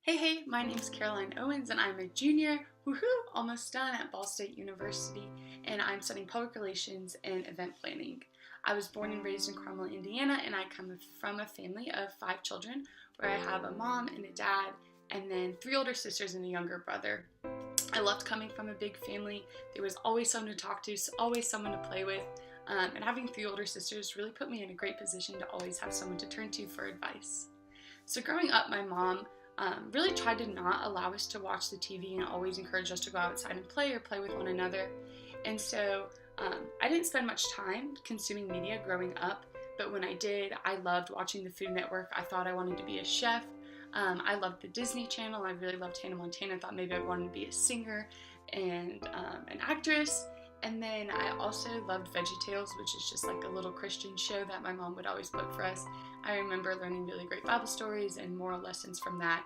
Hey, my name's Caroline Owens and I'm a junior, woohoo, almost done at Ball State University, and I'm studying public relations and event planning. I was born and raised in Carmel, Indiana, and I come from a family of 5 children where I have a mom and a dad and then 3 older sisters and a younger brother. I loved coming from a big family. There was always someone to talk to, always someone to play with, and having 3 older sisters really put me in a great position to always have someone to turn to for advice. So growing up, my mom really tried to not allow us to watch the TV and always encouraged us to go outside and play or play with one another. And so I didn't spend much time consuming media growing up, but when I did, I loved watching the Food Network. I thought I wanted to be a chef. I loved the Disney Channel. I really loved Hannah Montana. I thought maybe I wanted to be a singer and an actress. And then I also loved VeggieTales, which is just like a little Christian show that my mom would always put for us. I remember learning really great Bible stories and moral lessons from that.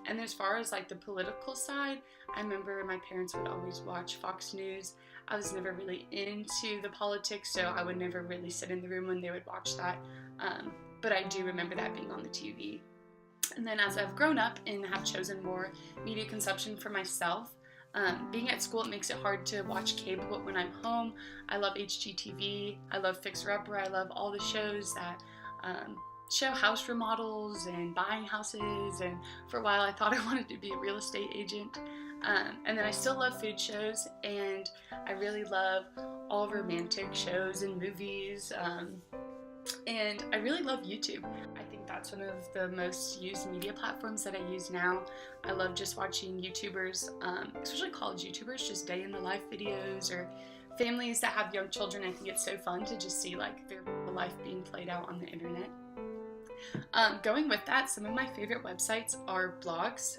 And as far as like the political side, I remember my parents would always watch Fox News. I was never really into the politics, so I would never really sit in the room when they would watch that. But I do remember that being on the TV. And then as I've grown up and have chosen more media consumption for myself, being at school, it makes it hard to watch cable, but when I'm home, I love HGTV, I love Fixer Upper, I love all the shows that show house remodels and buying houses, and for a while I thought I wanted to be a real estate agent. And then I still love food shows, and I really love all romantic shows and movies, and I really love YouTube. I think that's one of the most used media platforms that I use now. I love just watching YouTubers, especially college YouTubers, just day in the life videos, or families that have young children. I think it's so fun to just see like their life being played out on the internet. Going with that, some of my favorite websites are blogs,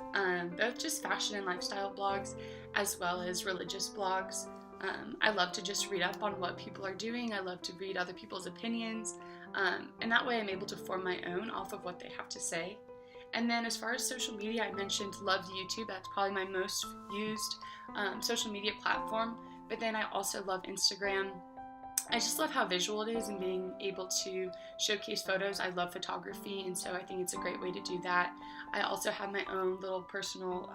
both just fashion and lifestyle blogs, as well as religious blogs. I love to just read up on what people are doing. I love to read other people's opinions, and that way I'm able to form my own off of what they have to say. And then as far as social media, I mentioned loved YouTube. That's probably my most used social media platform, but then I also love Instagram. I just love how visual it is and being able to showcase photos. I love photography, and so I think it's a great way to do that. I also have my own little personal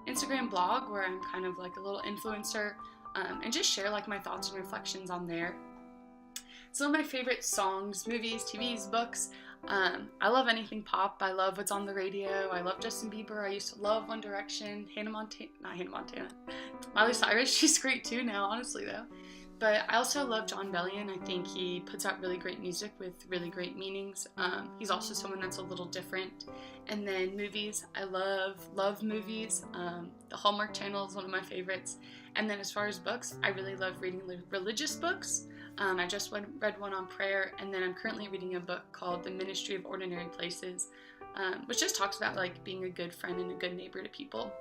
Instagram blog where I'm kind of like a little influencer, and just share like my thoughts and reflections on there. Some of my favorite songs, movies, TVs, books. I love anything pop. I love what's on the radio. I love Justin Bieber. I used to love One Direction. Miley Cyrus. She's great too now, honestly though. But I also love John Bellion. I think he puts out really great music with really great meanings. He's also someone that's a little different. And then movies. I love movies. The Hallmark Channel is one of my favorites. And then as far as books, I really love reading religious books. I just read one on prayer, and then I'm currently reading a book called The Ministry of Ordinary Places, which just talks about like being a good friend and a good neighbor to people.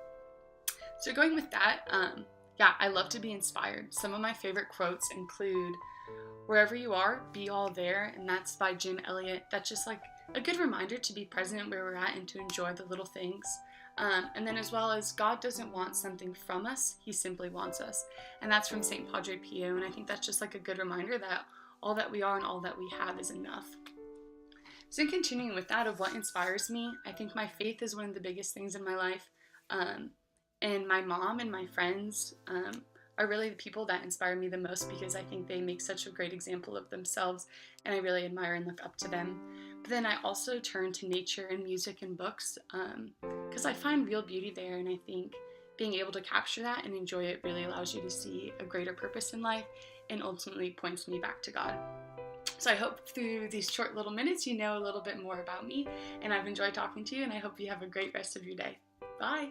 So going with that, I love to be inspired. Some of my favorite quotes include, "Wherever you are, be all there," and that's by Jim Elliot. That's just like a good reminder to be present where we're at and to enjoy the little things. And then as well as, God doesn't want something from us, He simply wants us. And that's from St. Padre Pio, and I think that's just like a good reminder that all that we are and all that we have is enough. So in continuing with that of what inspires me, I think my faith is one of the biggest things in my life. And my mom and my friends are really the people that inspire me the most, because I think they make such a great example of themselves, and I really admire and look up to them. But then I also turn to nature and music and books, because I find real beauty there, and I think being able to capture that and enjoy it really allows you to see a greater purpose in life and ultimately points me back to God. So I hope through these short little minutes you know a little bit more about me, and I've enjoyed talking to you, and I hope you have a great rest of your day. Bye!